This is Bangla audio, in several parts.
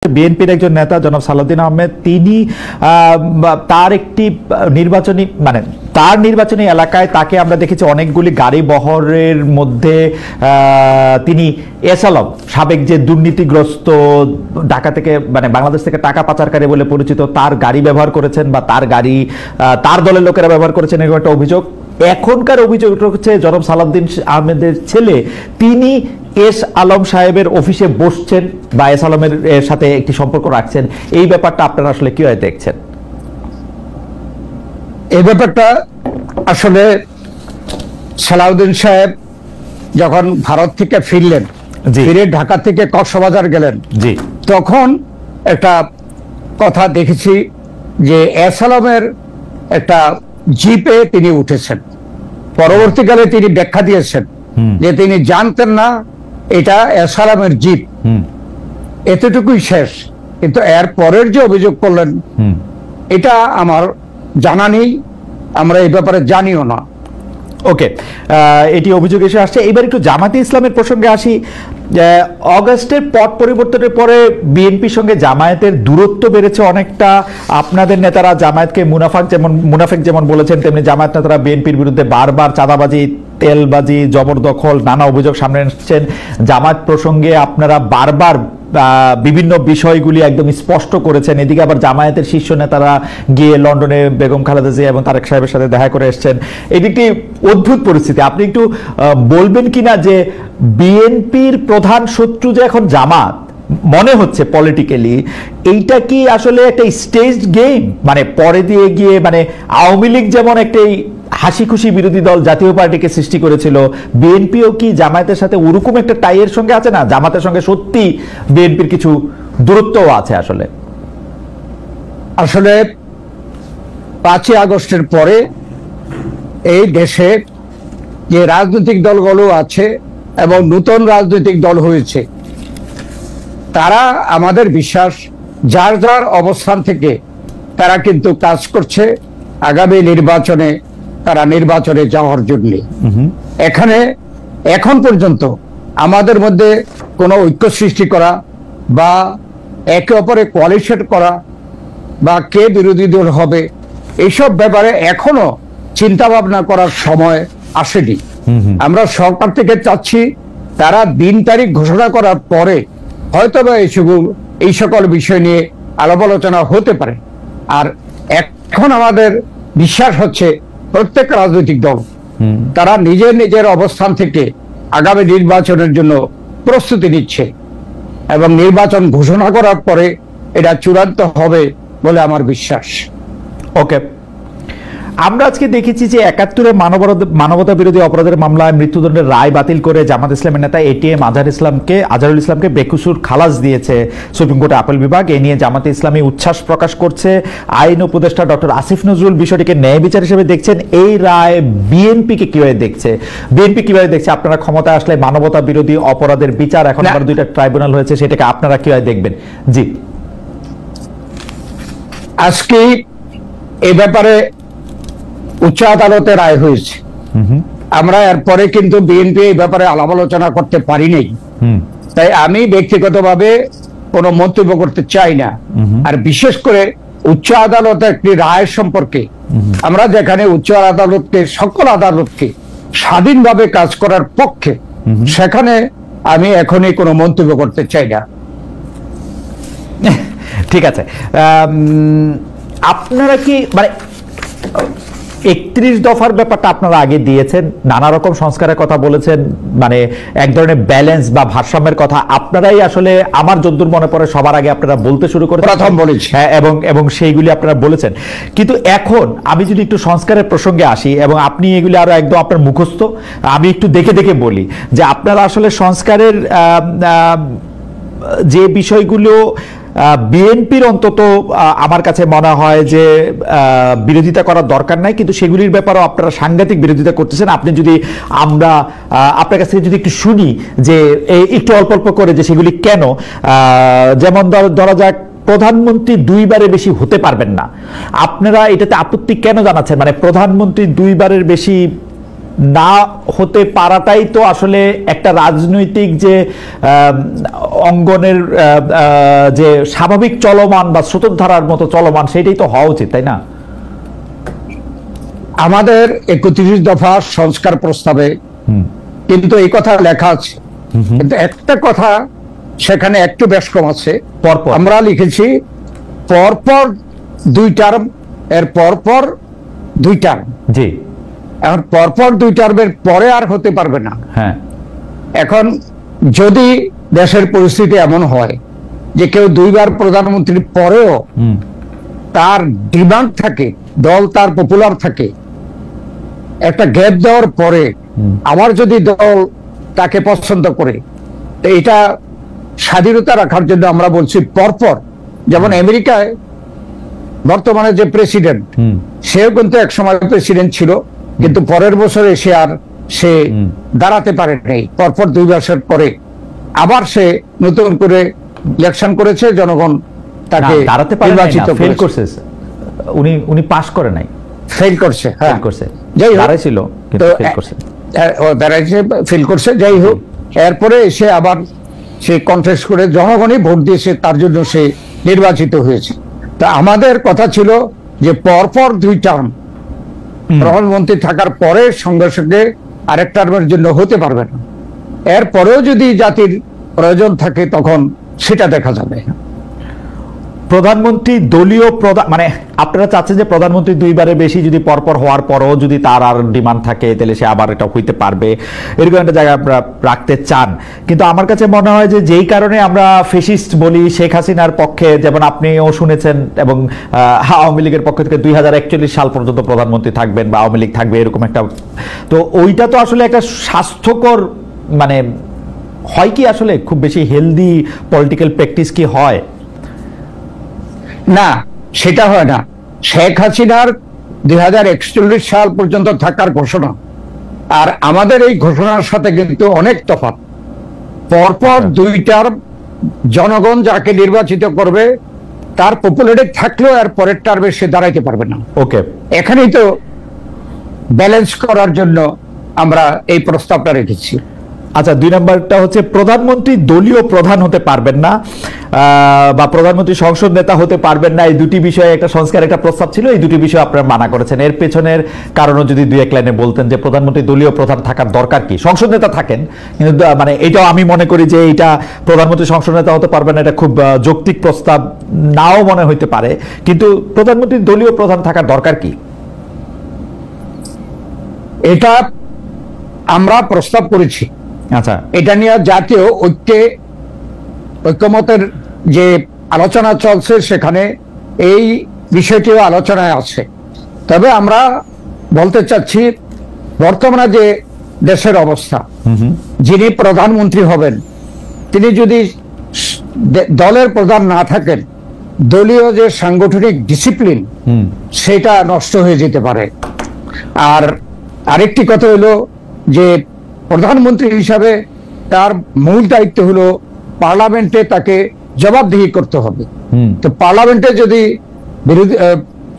বিএনপির একজন নেতা জনাব সালাউদ্দিন আহমেদ তিনি তার একটি নির্বাচনী তার নির্বাচনী এলাকায় তাকে আমরা দেখেছি অনেকগুলি গাড়ি বহরের মধ্যে তিনি এস আলম সাবেক যে দুর্নীতিগ্রস্ত ঢাকা থেকে বাংলাদেশ থেকে টাকা পাচারকারী বলে পরিচিত তার গাড়ি ব্যবহার করেছেন বা তার গাড়ি তার দলের লোকেরা ব্যবহার করেছেন এরকম একটা অভিযোগ। এখনকার অভিযোগ হচ্ছে জনাব সালাউদ্দিন আহমেদের ছেলে তিনি এস আলম সাহেবের অফিসে বসছেন বা এস আলমের সাথে একটি সম্পর্ক রাখছেন। এই ব্যাপারটা আপনারা আসলে কিভাবে দেখছেন? এই ব্যাপারটা আসলে সালাউদ্দিন সাহেব যখন ভারত থেকে ফিরলেন, ফিরে ঢাকা থেকে কক্সবাজার গেলেন, তখন একটা কথা দেখেছি যে এস আলমের একটা জিপে তিনি উঠেছেন। পরবর্তীকালে তিনি ব্যাখ্যা দিয়েছেন যে তিনি জানতেন না এটা এস আলমের জিপ, এতটুকুই শেষ। কিন্তু এর পরের যে অভিযোগ করলেন এটা আমার জানা নেই, আমরা এই ব্যাপারে জানিও না। ওকে, এটি অভিযোগ এসে আসছে। এবার একটু জামাতে ইসলামের প্রসঙ্গে আসি। অগাস্টের পট পরিবর্তনের পরে বিএনপির সঙ্গে জামায়াতের দূরত্ব বেড়েছে অনেকটা। আপনাদের নেতারা জামায়াতকে মুনাফেক যেমন বলেছেন, তেমনি জামায়াত নেতারা বিএনপির বিরুদ্ধে বারবার চাঁদাবাজি, তেলবাজি, জবরদখল নানা অভিযোগ সামনে আসছেন। জামায়াত প্রসঙ্গে আপনারা বারবার বিভিন্ন বিষয়গুলি একদম স্পষ্ট করেছেন। এদিকে আবার জামায়াতের শীর্ষ নেতারা গিয়ে লন্ডনে বেগম খালেদা জিয়া এবং তারেক সাহেবের সাথে দেখা করে এসেছেন। এটি একটি অদ্ভুত পরিস্থিতি। আপনি একটু বলবেন কিনা যে বিএনপির প্রধান শত্রু যে এখন জামাত মনে হচ্ছে পলিটিক্যালি, এইটা কি আসলে একটা স্টেজ গেম? পরে দিয়ে গিয়ে আওয়ামী লীগ যেমন একটা হাসি খুশি বিরোধী দল জাতীয় পার্টিকে সৃষ্টি করেছিল, বিএনপিও কি জামায়াতের সাথে ওরকম একটা টাইয়ের সঙ্গে আছে না? জামাতের সঙ্গে সত্যি বিএনপির কিছু দূরত্বও আছে আসলে। আসলে 5ই আগস্টের পরে এই দেশে যে রাজনৈতিক দলগুলো আছে এবং নতুন রাজনৈতিক দল হয়েছে, তারা আমাদের বিশ্বাস যার যার অবস্থান থেকে তারা কিন্তু কাজ করছে আগামী নির্বাচনে তারা নির্বাচনে যাওয়ার জন্য। এখানে এখন পর্যন্ত আমাদের মধ্যে কোনো ঐক্য সৃষ্টি করা বা একে অপরে কোয়ালিশন করা বা কে বিরোধী দল হবে এইসব ব্যাপারে এখনো চিন্তা ভাবনা করার সময় আসেনি। আমরা সরকার থেকে চাচ্ছি তারা দিন তারিখ ঘোষণা করার পরে হয়তোবা এই সকল বিষয় নিয়ে আলাপ আলোচনা হতে পারে। আর এখন আমাদের বিশ্বাস হচ্ছে প্রত্যেক রাজনৈতিক দল তারা নিজের নিজের অবস্থান থেকে আগামী নির্বাচনের জন্য প্রস্তুতি নিচ্ছে এবং নির্বাচন ঘোষণা করার পরে এটা চূড়ান্ত হবে বলে আমার বিশ্বাস। ওকে, আমরা আজকে দেখেছি যে 71-এ মানবতা বিরোধী অপরাধের মামলায় মৃত্যুদণ্ডের রায় বাতিল করে জামাত ইসলামের নেতা এটিএম আজহারুল ইসলামকে বেকসুর খালাস দিয়েছে সুপ্রিম কোর্টের আপিল বিভাগ। এ নিয়ে জামাতে ইসলামী উচ্ছ্বাস প্রকাশ করছে। আইন উপদেষ্টা ডক্টর আসিফ নজরুল বিষয়টিকে ন্যায় বিচার হিসেবে দেখছেন। এই রায় বিএনপিকে কিভাবে দেখছে? আপনারা ক্ষমতায় আসলে মানবতা বিরোধী অপরাধের বিচার, এখন আবার 2টা ট্রাইব্যুনাল হয়েছে, সেটাকে আপনারা কিভাবে দেখবেন? জি, আজকে এই ব্যাপারে উচ্চ আদালতে রায় হয়েছে। আমরা এরপরে কিন্তু বিএনপি এই ব্যাপারে আলাপ আলোচনা করতে পারি নাই, তাই আমি ব্যক্তিগতভাবে কোনো মন্তব্য করতে চাই না। আর বিশেষ করে উচ্চ আদালতের একটি রায় সম্পর্কে আমরা যেখানে উচ্চ আদালতকে সকল আদালতকে স্বাধীনভাবে কাজ করার পক্ষে, সেখানে আমি এখনই কোনো মন্তব্য করতে চাই না। ঠিক আছে, আপনারা কি 31 দফার ব্যাপারটা আপনারা আগে দিয়েছেন, নানা রকম সংস্কারের কথা বলেছেন, এক ধরনের ব্যালেন্স বা ভারসাম্যের কথা আপনারাই আসলে আমার যদ্দূর মনে পড়ে সবার আগে আপনারা বলতে শুরু করেছেন, প্রথম বলেছি, এবং সেইগুলি আপনারা বলেছেন। কিন্তু এখন আমি যদি একটু সংস্কারের প্রসঙ্গে আসি, এবং আপনি এগুলি আরো একদম আপনার মুখস্থ, আমি একটু দেখে দেখে বলি যে আপনারা আসলে সংস্কারের যে বিষয়গুলো বিএনপির অন্তত আমার কাছে মনে হয় যে বিরোধিতা করার দরকার নাই, কিন্তু সেগুলির ব্যাপারেও আপনারা সাংঘাতিক বিরোধিতা করতেছেন। আপনি যদি আপনার কাছ থেকে যদি একটু শুনি যে একটু অল্প অল্প করে যে সেগুলি কেন, যেমন ধরা যাক প্রধানমন্ত্রী 2বারের বেশি হতে পারবেন না, আপনারা এটাতে আপত্তি কেন জানাচ্ছেন? প্রধানমন্ত্রী 2বারের বেশি না হতে পারাটাই তো আসলে একটা রাজনৈতিক যে অঙ্গনের যে স্বাভাবিক চলমান বা স্রোতধারার মতো চলমান, সেটাই তো হওয়া উচিত, তাই না? আমাদের 31 দফা সংস্কার প্রস্তাবে কিন্তু এই কথা লেখা আছে, কিন্তু একটা কথা সেখানে একটু বেশ কম আছে। পরপর আমরা লিখেছি পরপর 2 টার্ম, এর পরপর 2 টার্ম। জি, এখন পরপর 2 টার্মের পরে আর হতে পারবে না। হ্যাঁ, এখন যদি দেশের পরিস্থিতি এমন হয় যে কেউ 2 বার প্রধানমন্ত্রীর পরেও তার ডিমান্ড থাকে, দল তার পপুলার থাকে, একটা গ্যাপ দেওয়ার পরে আবার যদি দল তাকে পছন্দ করে, তো এটা স্বাধীনতা রাখার জন্য আমরা বলছি পরপর। যেমন আমেরিকায় বর্তমানে যে প্রেসিডেন্ট, সেও কিন্তু এক সময় প্রেসিডেন্ট ছিল, কিন্তু পরের বছর এসে আর সে দাঁড়াতে পারে নাই। পরপর 2 বছর পরে আবার সে নতুন করে ইলেকশন করেছে, জনগণ তাকে দাঁড়াতে পারে, নির্বাচিত ফেল করেছে। করছে, উনি পাস করে নাই, ফেল করছে, হ্যাঁ ফেল করছে, যাই হোক, দাঁড়াইছিল কিন্তু তো ফেল করছে। ও দাঁড়াইছে, ফেল করছে। যাই হোক, এরপরে এসে আবার সে কন্টেস্ট করে জনগণই ভোট দিয়েছে, তার জন্য সে নির্বাচিত হয়েছে। তা আমাদের কথা ছিল যে পরপর 2 টার্ম প্রধানমন্ত্রী থাকার পরে সঙ্গে সঙ্গে আরেক টার্মের জন্য হতে পারবে না। এরপরেও যদি জাতির প্রয়োজন থাকে তখন সেটা দেখা যাবে। প্রধানমন্ত্রী দলীয় প্রধান, মানে আপনারা চাচ্ছেন যে প্রধানমন্ত্রী 2 বারের বেশি যদি পরপর হওয়ার পরও যদি তার আর ডিমান্ড থাকে, তাহলে সে আবার এটা হইতে পারবে, এরকম একটা জায়গায় আপনারা রাখতে চান। কিন্তু আমার কাছে মনে হয় যে যেই কারণে আমরা ফেসিস্ট বলি শেখ হাসিনার পক্ষে, যেমন আপনিও শুনেছেন, এবং আওয়ামী লীগের পক্ষ থেকে 2041 সাল পর্যন্ত প্রধানমন্ত্রী থাকবেন বা আওয়ামী লীগ থাকবে, এরকম একটা, তো ওইটা তো আসলে একটা স্বাস্থ্যকর, মানে হয় কি আসলে খুব বেশি হেলদি পলিটিক্যাল প্র্যাকটিস কি হয়? না, সেটা হয় না। শেখ হাসিনার 2041 সাল পর্যন্ত থাকার ঘোষণা আর আমাদের এই ঘোষণার সাথে কিন্তু অনেক তফাৎ। পরপর 2 টার্ম জনগণ যাকে নির্বাচিত করবে তার পপুলারিটি থাকলেও আর পরের টার্মে সে দাঁড়াইতে পারবে না। ওকে, এখানেই তো ব্যালেন্স করার জন্য আমরা এই প্রস্তাবটা রেখেছি। আচ্ছা, 2 নম্বরটা হচ্ছে প্রধানমন্ত্রী দলীয় প্রধান হতে পারবেন না, বা প্রধানমন্ত্রী সংসদ নেতা হতে পারবেন না। এই দুটি বিষয়ে একটা সংস্কার, একটা প্রস্তাব ছিল, এই দুটি বিষয় আপনারা মানা করেছেন। এর পেছনের কারণও যদি 2-1 লাইনে বলতেন যে প্রধানমন্ত্রী দলীয় প্রধান থাকার দরকার কি? সংসদ নেতা থাকেন, কিন্তু মানে এটাও আমি মনে করি যে এটা প্রধানমন্ত্রী সংসদ নেতা হতে পারবেন না, এটা খুব যৌক্তিক প্রস্তাব নাও মনে হইতে পারে, কিন্তু প্রধানমন্ত্রী দলীয় প্রধান থাকার দরকার কি? এটা আমরা প্রস্তাব করেছি। আচ্ছা, এটা নিয়ে জাতীয় ঐক্যমতের যে আলোচনা চলছে, সেখানে এই বিষয়টিও আলোচনায় আছে। তবে আমরা বলতে চাচ্ছি, বর্তমানে যে দেশের অবস্থা, যিনি প্রধানমন্ত্রী হবেন তিনি যদি দলের প্রধান না থাকেন, দলীয় যে সাংগঠনিক ডিসিপ্লিন সেটা নষ্ট হয়ে যেতে পারে। আর আরেকটি কথা হলো যে প্রধানমন্ত্রী হিসাবে তার মূল দায়িত্ব হলো পার্লামেন্টে তাকে জবাবদিহি করতে হবে। তো পার্লামেন্টে যদি বিরোধী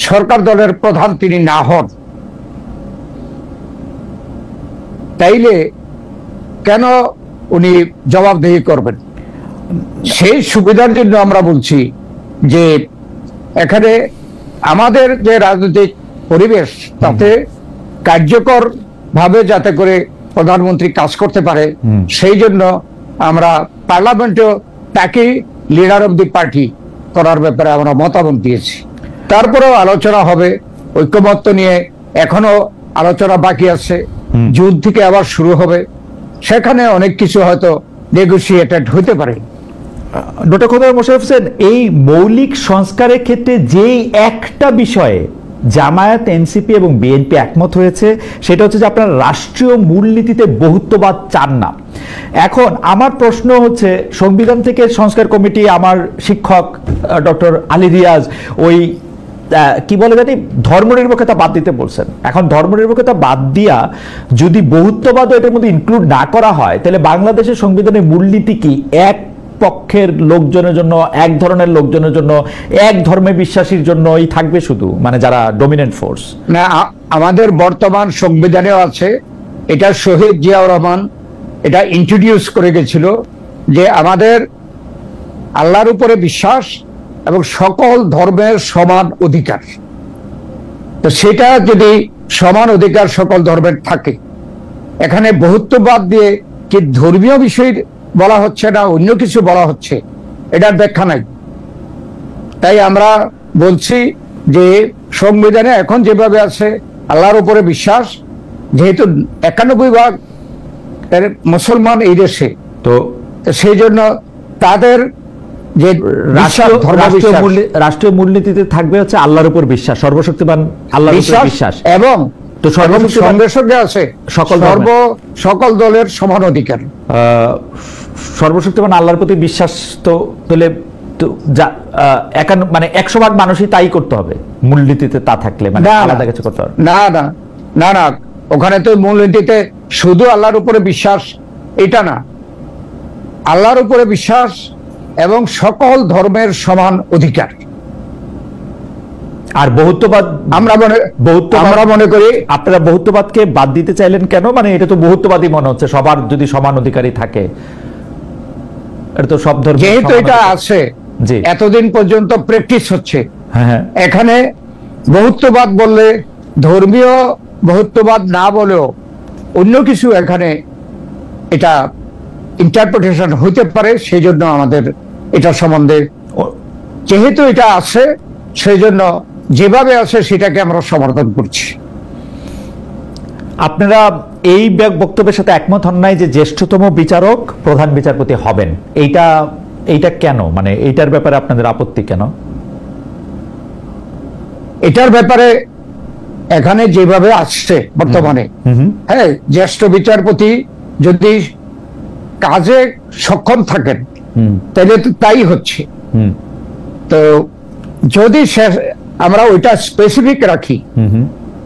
সরকার দলের প্রধান তিনি না হন, তাইলে কেন উনি জবাবদিহি করবেন? সেই সুবিধার জন্য আমরা বলছি যে এখানে আমাদের যে রাজনৈতিক পরিবেশ, তাতে কার্যকর ভাবে যাতে করে প্রধানমন্ত্রী কাজ করতে পারে, সেই জন্য আমরা পার্লামেন্টেও তাকে লিডার অব দি পার্টি করার ব্যাপারে আমরা মতামত দিয়েছি। তারপরেও আলোচনা হবে, ঐক্যমত্য নিয়ে এখনো আলোচনা বাকি আছে, জুন থেকে আবার শুরু হবে, সেখানে অনেক কিছু হয়তো নেগোসিয়েটেড হতে পারে। ডক্টর খোদার মোশাররফ হোসেন, এই মৌলিক সংস্কারের ক্ষেত্রে যেই একটা বিষয়ে জামায়াত, এনসিপি এবং বিএনপি একমত হয়েছে, সেটা হচ্ছে যে আপনারা রাষ্ট্রীয় মূলনীতিতে বহুত্ববাদ চান না। এখন আমার প্রশ্ন হচ্ছে, সংবিধান থেকে সংস্কার কমিটি, আমার শিক্ষক ডক্টর আলী রিয়াজ ওই কি বলে জানি ধর্মনিরপেক্ষতা বাদ দিতে বলছেন। এখন ধর্মনিরপেক্ষতা বাদ দিয়া যদি বহুত্ববাদও এটার মধ্যে ইনক্লুড না করা হয়, তাহলে বাংলাদেশের সংবিধানের মূলনীতি কি এক পক্ষের লোকজনের জন্য, এক ধরনের লোকজনের জন্য, এক ধর্মে বিশ্বাসীর জন্যই থাকবে শুধু, মানে যারা ডমিনেন্ট ফোর্স? না, আমাদের বর্তমান সংবিধানেও আছে এটা শহীদ জিয়াউর রহমান এটা ইন্ট্রোডিউস করে গেছিল যে আমাদের আল্লাহর উপরে বিশ্বাস এবং সকল ধর্মের সমান অধিকার। তো সেটা যদি সমান অধিকার সকল ধর্মের থাকে, এখানে বহুত্ববাদ দিয়ে কি ধর্মীয় বিষয় বলা হচ্ছে না অন্য কিছু বলা হচ্ছে, এটার ব্যাখ্যা নাই। তাই আমরা বলছি যে সংবিধানে এখন যেভাবে আছে আল্লাহর উপরে বিশ্বাস, যেহেতু 91% মুসলমান এই দেশে, তো সেই জন্য তাদের যে রাষ্ট্রীয় মূলনীতিতে থাকবে হচ্ছে আল্লাহর উপর বিশ্বাস, সর্বশক্তিমান আল্লাহর উপর বিশ্বাস, এবং তো সঙ্গে সঙ্গে আছে সকল দলের সমান অধিকার। সর্বশক্তিমান আল্লাহর প্রতি বিশ্বাস তো তাহলে মানে 100% মানুষই তাই করতে হবে মূলনীতিতে, তা থাকলে মানে আলাদা কিছু করতে হবে না। না না না, ওখানে তো মূলনীতিতে শুধু আল্লাহর উপরে বিশ্বাস এটা না, আল্লাহর উপরে বিশ্বাস এবং সকল ধর্মের সমান অধিকার। আর বহুত্ববাদ আমরা মনে করি আপনারা বহুত্ববাদকে বাদ দিতে চাইলেন কেন? মানে এটা তো বহুত্ববাদী মনে হচ্ছে, সবার যদি সমান অধিকারই থাকে, এটা তো সব ধর্ম, যেহেতু এটা আছে এতদিন পর্যন্ত প্র্যাকটিস হচ্ছে। এখানে বহুত্ববাদ বললে ধর্মীয় বহুত্ববাদ না বলেও অন্য কিছু এখানে এটা ইন্টারপ্রিটেশন হইতে পারে, সেই জন্য আমাদের এটা সম্বন্ধে, যেহেতু এটা আছে সেই জন্য যেভাবে আছে সেটাকে আমরা সমর্থন করছি। আপনারা এই বক্তব্যের সাথে একমত হন নাই যে জ্যেষ্ঠতম বিচারক প্রধান বিচারপতি হবেন? এইটা কেন, মানে এইটার ব্যাপারে আপনাদের আপত্তি কেন? এটার ব্যাপারে এখানে যেভাবে আসছে বর্তমানে, হ্যাঁ, জ্যেষ্ঠ বিচারপতি যদি কাজে সক্ষম থাকেন তাহলে তো তাই হচ্ছে। তো যদি আমরা ওইটা স্পেসিফিক রাখি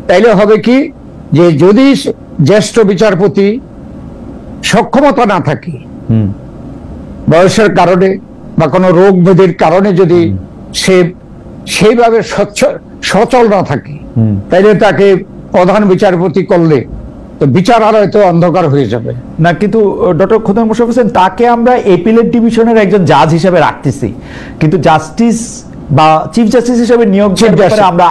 তাইলে হবে কি, যে যদি জ্যেষ্ঠ বিচারপতি সক্ষমতা না থাকে, বয়সের কারণে বা কোনো রোগ ব্যাধির কারণে যদি সে সেইভাবে সচল না থাকে, তাইলে তাকে প্রধান বিচারপতি করলে তো বিচারালয় তো অন্ধকার হয়ে যাবে না। কিন্তু ডক্টর খোদার মোশাররফ হোসেন, তাকে আমরা এপিলেট ডিভিশনের একজন জাজ হিসেবে রাখতেছি, কিন্তু জাস্টিস বা চিফ জাস্টিস হিসেবে নিয়োগ আমরা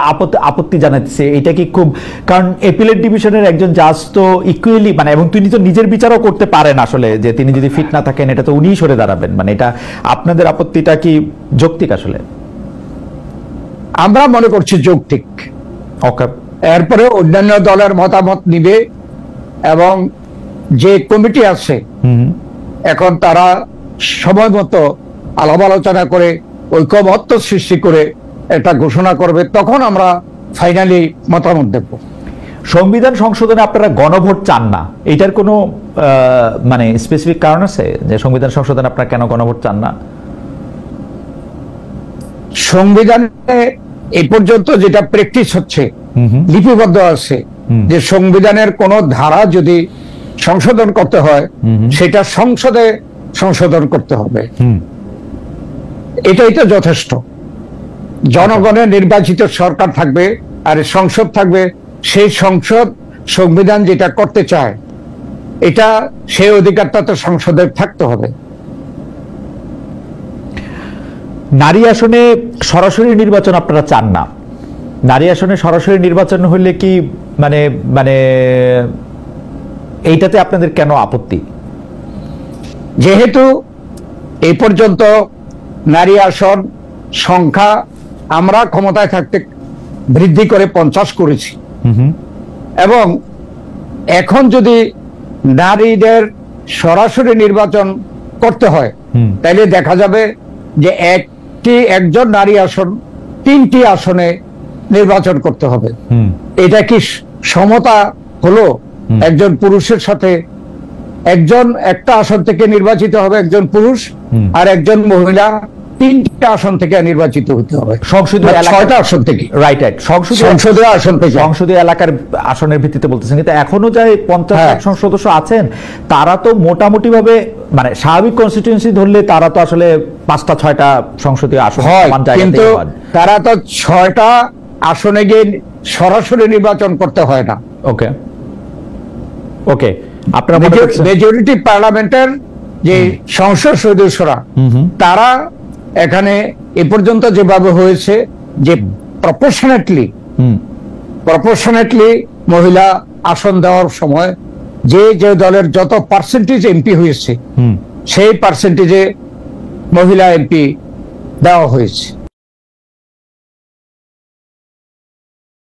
আপত্তি জানাচ্ছি। এটা কি খুব, কারণ এপিলেট ডিভিশনের একজন জাজ তো ইকুয়ালি, মানে এবং তিনি তো নিজের বিচারও করতে পারেন আসলে, যে তিনি যদি ফিট না থাকেন এটা তো উনিই সরে দাঁড়াবেন, মানে এটা আপনাদের আপত্তিটা কি যৌক্তিক? আসলে আমরা মনে করছি যৌক্তিক। ওকে, এরপরে অন্যান্য দলের মতামত নিবে এবং যে কমিটি আছে এখন তারা সময় মতো আলাপ আলোচনা করে ঐক্যমত্য সৃষ্টি করে এটা ঘোষণা করবে, তখন আমরা ফাইনালি মতামত দেব। সংবিধান সংশোধনে আপনারা গণভোট চান না, এটার কোনো মানে স্পেসিফিক কারণ আছে যে সংবিধান সংশোধনে আপনারা কেন গণভোট চান না? সংবিধানে এই পর্যন্ত যেটা প্র্যাকটিস হচ্ছে, লিপিবদ্ধ আছে যে সংবিধানের কোন ধারা যদি সংশোধন করতে হয় সেটা সংসদে সংশোধন করতে হবে, এটাই তো যথেষ্ট। জনগণের নির্বাচিত সরকার থাকবে আর সংসদ থাকবে, সেই সংসদ সংবিধান যেটা করতে চায় এটা সেই অধিকারটা তো সংসদের থাকতে হবে। নারী আসনে সরাসরি নির্বাচন আপনারা চান না? নারী আসনে সরাসরি নির্বাচন হলে কি মানে মানে এইটাতে আপনাদের কেন আপত্তি? যেহেতু এই পর্যন্ত নারী আসন সংখ্যা আমরা ক্ষমতায় থাকতে বৃদ্ধি করে 50 করেছি, এবং এখন যদি নারীদের সরাসরি নির্বাচন করতে হয় তাহলে দেখা যাবে যে একজন নারী আসন 3টি আসনে নির্বাচন করতে হবে। এটা কি সমতা হলো? একজন পুরুষের সাথে একটা আসন থেকে নির্বাচিত হবে একজন পুরুষ, আর একজন মহিলা 3টা আসন থেকে নির্বাচিত হতে হবে, সংসদীয় 6টা আসন থেকে। রাইট, সংসদীয় আসন থেকে, সংসদীয় এলাকার আসনের ভিত্তিতে বলতেছেন। কিন্তু এখনো যাই 50 সদস্য আছেন তারা তো মোটামুটি ভাবে, মানে স্বাভাবিক কনস্টিটিউয়েন্সি ধরলে তারা তো আসলে 5টা-6টা সংসদীয় আসন হয়, কিন্তু তারা তো 6টা আসনে গিয়ে সরাসরি নির্বাচন করতে হয় না। ওকে, ওকে, আপনারা মনে করছেন মেজরিটি পার্লামেন্টের যে সংসদ সদস্যরা তারা এখানে এ পর্যন্ত যেভাবে হয়েছে যে প্রপোর্শনেটলি মহিলা আসন দেওয়ার সময় যে যে দলের যত পার্সেন্টেজ এমপি হয়েছে সেই পার্সেন্টেজে মহিলা এমপি দেওয়া হয়েছে।